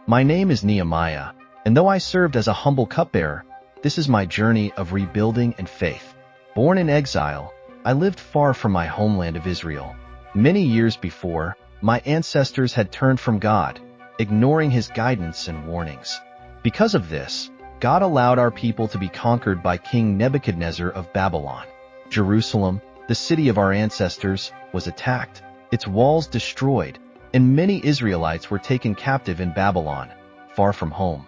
My name is Nehemiah, and though I served as a humble cupbearer, this is my journey of rebuilding and faith. Born in exile, I lived far from my homeland of Israel. Many years before, my ancestors had turned from God, ignoring His guidance and warnings. Because of this, God allowed our people to be conquered by King Nebuchadnezzar of Babylon. Jerusalem, the city of our ancestors, was attacked, its walls destroyed, and many Israelites were taken captive in Babylon, far from home.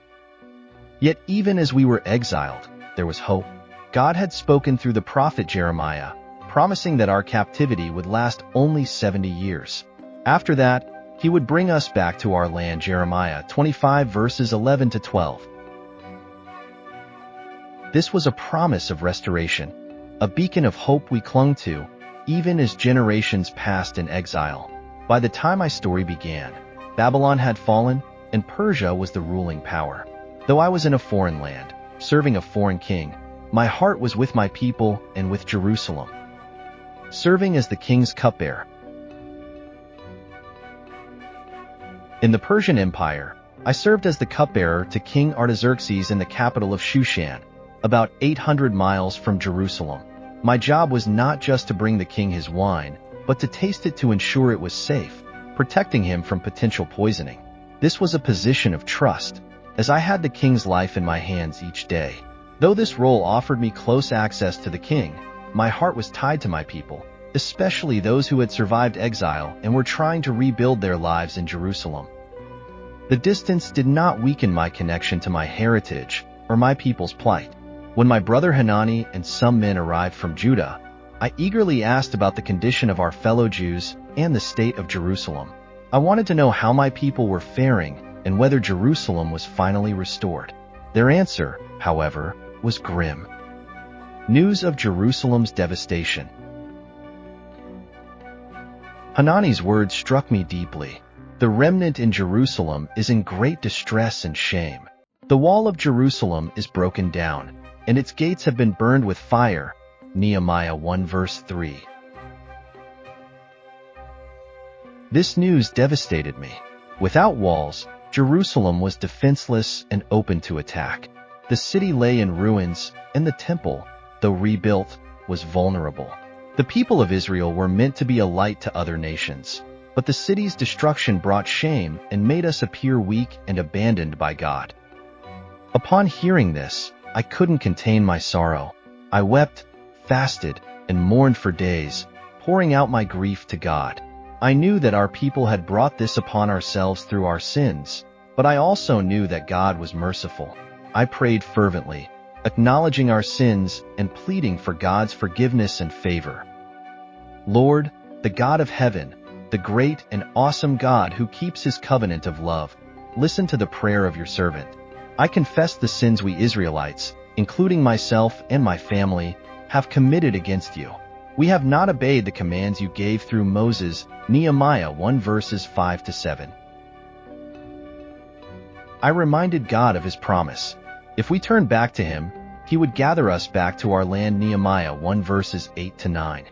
Yet even as we were exiled, there was hope. God had spoken through the prophet Jeremiah, promising that our captivity would last only 70 years. After that, He would bring us back to our land. Jeremiah 25 verses 11 to 12. This was a promise of restoration, a beacon of hope we clung to, even as generations passed in exile. By the time my story began, Babylon had fallen, and Persia was the ruling power. Though I was in a foreign land, serving a foreign king, my heart was with my people and with Jerusalem. Serving as the king's cupbearer. In the Persian Empire, I served as the cupbearer to King Artaxerxes in the capital of Shushan, about 800 miles from Jerusalem. My job was not just to bring the king his wine, but to taste it to ensure it was safe, protecting him from potential poisoning. This was a position of trust, as I had the king's life in my hands each day. Though this role offered me close access to the king, my heart was tied to my people, especially those who had survived exile and were trying to rebuild their lives in Jerusalem. The distance did not weaken my connection to my heritage or my people's plight. When my brother Hanani and some men arrived from Judah, I eagerly asked about the condition of our fellow Jews and the state of Jerusalem. I wanted to know how my people were faring and whether Jerusalem was finally restored. Their answer, however, was grim. News of Jerusalem's devastation. Hanani's words struck me deeply. The remnant in Jerusalem is in great distress and shame. The wall of Jerusalem is broken down, and its gates have been burned with fire. Nehemiah 1 verse 3. This news devastated me. Without walls, Jerusalem was defenseless and open to attack. The city lay in ruins, and the temple, though rebuilt, was vulnerable. The people of Israel were meant to be a light to other nations, but the city's destruction brought shame and made us appear weak and abandoned by God. Upon hearing this, I couldn't contain my sorrow. I wept, fasted, and mourned for days, pouring out my grief to God. I knew that our people had brought this upon ourselves through our sins, but I also knew that God was merciful. I prayed fervently, acknowledging our sins and pleading for God's forgiveness and favor. Lord, the God of heaven, the great and awesome God who keeps His covenant of love, listen to the prayer of your servant. I confess the sins we Israelites, including myself and my family, have committed against you. We have not obeyed the commands you gave through Moses. Nehemiah 1 verses 5 to 7. I reminded God of His promise. If we turn back to Him, He would gather us back to our land. Nehemiah 1 verses 8 to 9.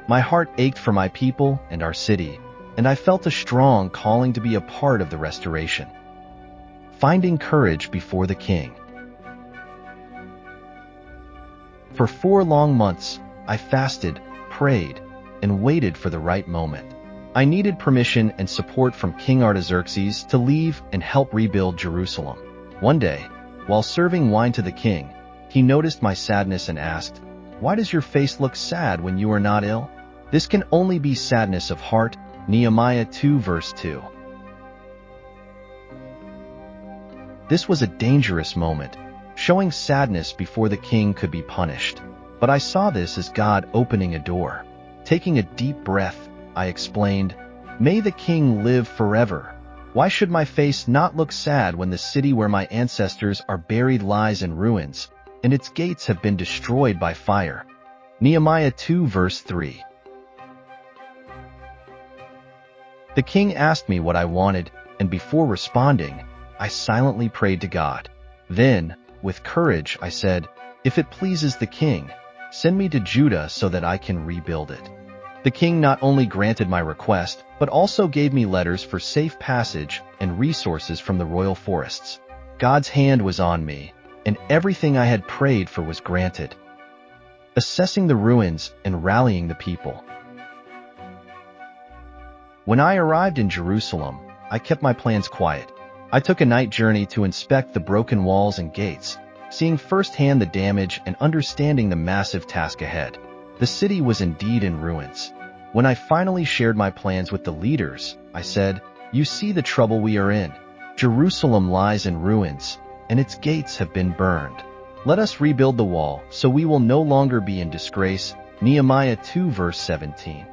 My heart ached for my people and our city, and I felt a strong calling to be a part of the restoration. Finding courage before the king. For 4 long months, I fasted, prayed, and waited for the right moment. I needed permission and support from King Artaxerxes to leave and help rebuild Jerusalem. One day, while serving wine to the king, he noticed my sadness and asked, "Why does your face look sad when you are not ill?" This can only be sadness of heart. Nehemiah 2 verse 2. This was a dangerous moment, showing sadness before the king could be punished. But I saw this as God opening a door. Taking a deep breath, I explained, "May the king live forever. Why should my face not look sad when the city where my ancestors are buried lies in ruins, and its gates have been destroyed by fire?" Nehemiah 2 verse 3. The king asked me what I wanted, and before responding, I silently prayed to God. Then, with courage, I said, "If it pleases the king, send me to Judah so that I can rebuild it." The king not only granted my request, but also gave me letters for safe passage and resources from the royal forests. God's hand was on me, and everything I had prayed for was granted. Assessing the ruins and rallying the people. When I arrived in Jerusalem, I kept my plans quiet. I took a night journey to inspect the broken walls and gates, seeing firsthand the damage and understanding the massive task ahead. The city was indeed in ruins. When I finally shared my plans with the leaders, I said, "You see the trouble we are in. Jerusalem lies in ruins, and its gates have been burned. Let us rebuild the wall so we will no longer be in disgrace." Nehemiah 2 verse 17.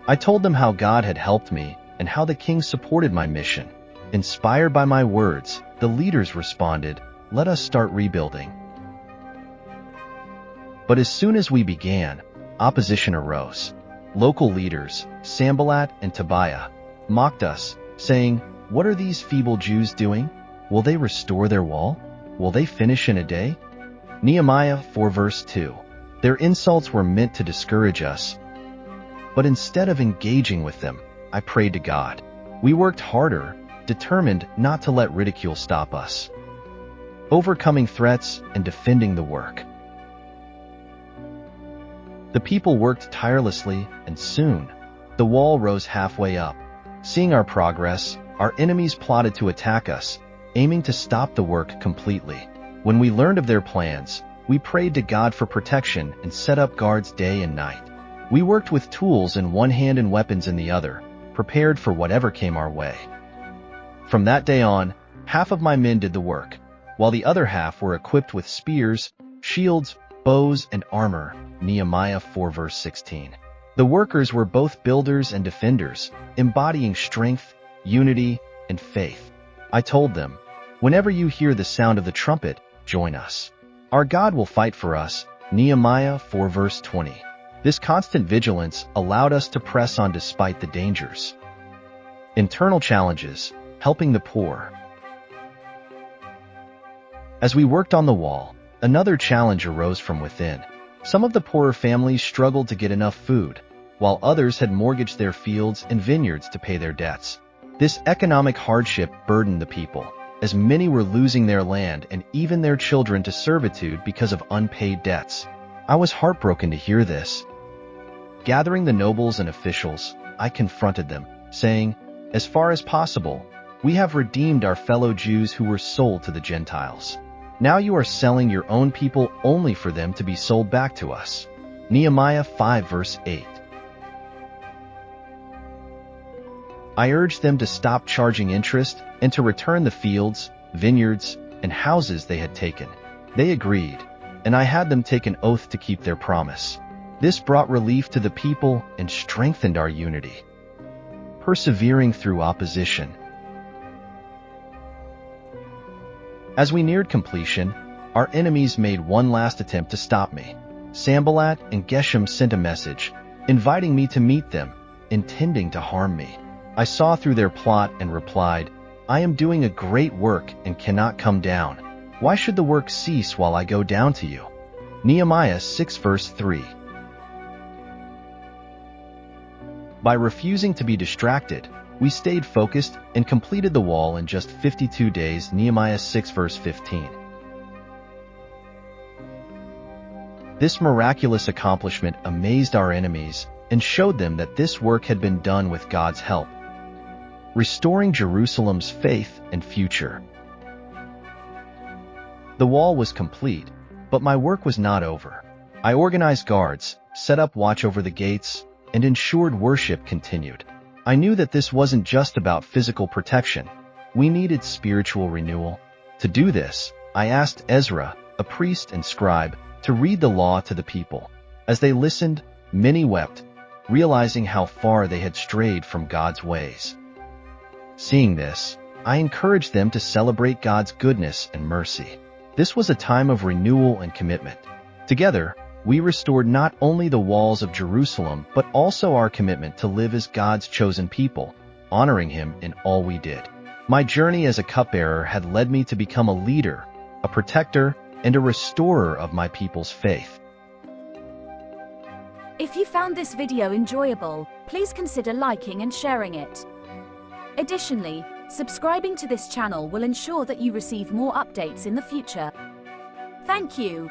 I told them how God had helped me and how the king supported my mission. Inspired by my words, the leaders responded, "Let us start rebuilding." But as soon as we began, opposition arose. Local leaders, Sanballat and Tobiah, mocked us, saying, "What are these feeble Jews doing? Will they restore their wall? Will they finish in a day?" Nehemiah 4 verse 2. Their insults were meant to discourage us. But instead of engaging with them, I prayed to God. We worked harder, determined not to let ridicule stop us, overcoming threats and defending the work. The people worked tirelessly, and soon, the wall rose halfway up. Seeing our progress, our enemies plotted to attack us, aiming to stop the work completely. When we learned of their plans, we prayed to God for protection and set up guards day and night. We worked with tools in one hand and weapons in the other, prepared for whatever came our way. From that day on, half of my men did the work, while the other half were equipped with spears, shields, bows, and armor. Nehemiah 4 verse 16. The workers were both builders and defenders, embodying strength, unity, and faith. I told them, "Whenever you hear the sound of the trumpet, join us. Our God will fight for us." Nehemiah 4 verse 20. This constant vigilance allowed us to press on despite the dangers. Internal challenges, helping the poor. As we worked on the wall, another challenge arose from within. Some of the poorer families struggled to get enough food, while others had mortgaged their fields and vineyards to pay their debts. This economic hardship burdened the people, as many were losing their land and even their children to servitude because of unpaid debts. I was heartbroken to hear this. Gathering the nobles and officials, I confronted them, saying, "As far as possible, we have redeemed our fellow Jews who were sold to the Gentiles. Now you are selling your own people only for them to be sold back to us." Nehemiah 5 verse 8. I urged them to stop charging interest and to return the fields, vineyards, and houses they had taken. They agreed, and I had them take an oath to keep their promise. This brought relief to the people and strengthened our unity. Persevering through opposition. As we neared completion, our enemies made one last attempt to stop me. Sanballat and Geshem sent a message, inviting me to meet them, intending to harm me. I saw through their plot and replied, "I am doing a great work and cannot come down. Why should the work cease while I go down to you?" Nehemiah 6 verse 3. By refusing to be distracted, we stayed focused and completed the wall in just 52 days. Nehemiah 6 verse 15. This miraculous accomplishment amazed our enemies and showed them that this work had been done with God's help, restoring Jerusalem's faith and future. The wall was complete, but my work was not over. I organized guards, set up watch over the gates, and ensured worship continued. I knew that this wasn't just about physical protection. We needed spiritual renewal. To do this, I asked Ezra, a priest and scribe, to read the law to the people. As they listened, many wept, realizing how far they had strayed from God's ways. Seeing this, I encouraged them to celebrate God's goodness and mercy. This was a time of renewal and commitment. Together, we restored not only the walls of Jerusalem, but also our commitment to live as God's chosen people, honoring Him in all we did. My journey as a cupbearer had led me to become a leader, a protector, and a restorer of my people's faith. If you found this video enjoyable, please consider liking and sharing it. Additionally, subscribing to this channel will ensure that you receive more updates in the future. Thank you.